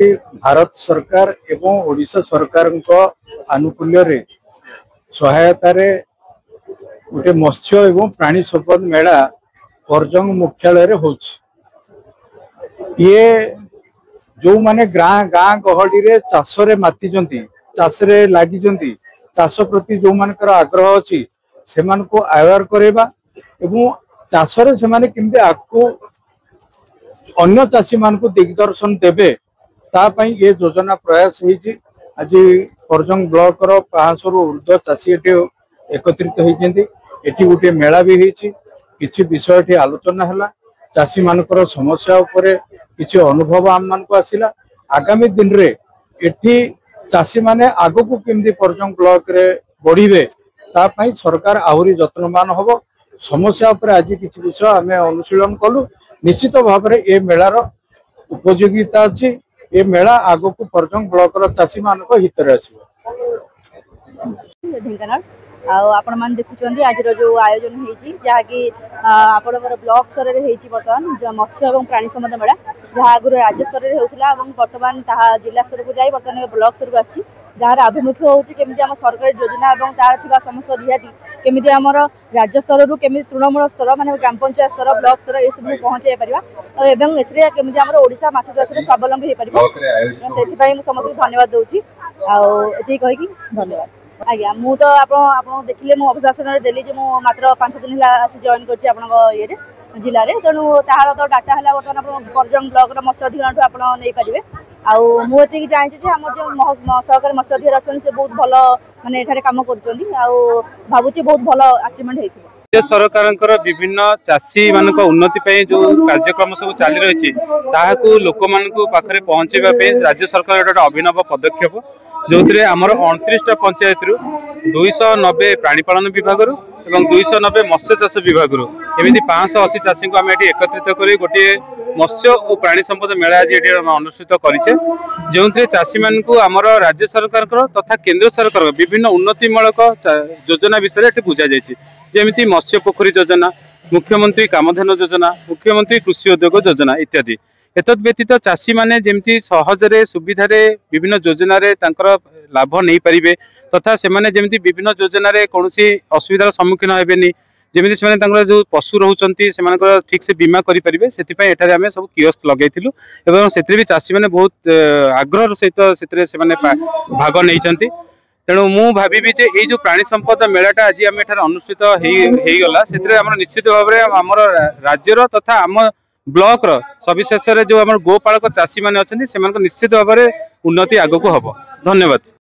भारत सरकार एवं ओडिशा सरकार आनुकूल्य रे सहायतार गोटे मत्स्य एवं प्राणी संपद मेला परजंग मुख्यालय हो ये जो माने गाँ गहली रे चाष रे मातिजंती चाष रे लागिजंती चाष प्रति जो मानकर आग्रह अच्छी से अवेयर करेबा एवं चाष रे से माने किंतु आको अन्य चाषी मान को दिग्दर्शन देबे तापाई ये योजना प्रयास होती। आज परजंग ब्लॉक रो 500 रु ऊर्ध्व चाषी एकत्रित होती गोटे मेला भी होती किसी विषय आलोचना है चाषी मानकर समस्या उपरे किसी अनुभव आम मान को आसिला आगामी दिन रे एठी चाषी माने आगो को केमदी परजंग ब्लॉक रे बढ़िबे तापाई सरकार आहुरी यत्नवान होबो समस्या उपरे आज किसी विषय आम अनुशीलन कलु निश्चित भाव में ये मेलार उपयोगिता अच्छी ये मेला आगो को परजंग ब्लॉक चाषी मान हित ढेंकानाल आपण मान देखुचंदी आज जो आयोजन होती जहाँकि आपण ब्लॉक स्तर में बर्तमान मत्स्य और प्राणी संपद मेला जहाँ आगुरी राज्य स्तर में होता बर्तमान जिला स्तर को जाए बर्तमान ब्लॉक स्तर को आसी जार आभिमुख्य होमी आम सरकारी योजना और तार समस्त रिहाती केमी आम राज्य स्तर रू केमी तृणमूल स्तर माने ग्राम पंचायत स्तर ब्लॉक स्तर ये सब पहुँचे पार केमी आम ओडिशा माछ चाष स्वावलंबी हो पार समस्त धन्यवाद दूसरी आती कहीकि धन्यवाद आज्ञा मु तो आप देखिले मो अभिभाषण देली जो मात्र 5 दिन है जॉइन कर जिले में तेणु तार तो डाटा है बर्तमान परजंग ब्लॉक मत्स्य अधिकारी आप नहीं पारे मुझे जानी आम जो सहकारी मत्स्य अधिकारी अच्छा से बहुत भल मानने कम कर भावुँ बहुत भल अचिवमेंट होती राज्य सरकार विभिन्न चाषी मान उन्नति जो कार्यक्रम सब चली रही लोक पाखे पहुँचे राज्य सरकार गोटे अभिनव पदक्षेप जो आमर 29टा पंचायत रु 290 प्राणीपालन विभाग रु एवं 290 मत्स्य चाष विभाग रु एमती 580 चाषी को आम एकत्रित कर गोटे मत्स्य और प्राणी संपद मेला आज ये अनुष्ठित करें जो चाषी मान आमर राज्य सरकार तथा केंद्र सरकार विभिन्न उन्नतिमूलक योजना विषय बुझा जामी मत्स्य पोखरी योजना मुख्यमंत्री कामधेनु योजना मुख्यमंत्री कृषि उद्योग योजना इत्यादि एतद व्यतीत चाषी माने जेमती सहजरे सुविधारे विभिन्न योजना रे तांकर लाभ नहीं पारिबे तथा से माने जेमती विभिन्न योजना रे कोनोसी असुविधार सम्मुखीन हेबेनी जेमती से माने तांकर जो पशु रहउचंती से मानकर ठीक से बीमा करि परिबे सेति पय एठारे हमें सब कियोस्क लगैथिलु एवं सेति भी चाषी माने बहुत आग्रह सहित सेति से माने भाग नैचंती तेणु मु भाबी जे ये जो प्राणी संपद मेलाटा आज आम एठारे अनुष्ठित हेई गला सेति हमर निश्चित भाव में हमर राज्यर तथा आम ब्लॉक सविशेष जो आम गोपालक चाषी मैंने अच्छा से निश्चित भाव में उन्नति आगक हम। धन्यवाद।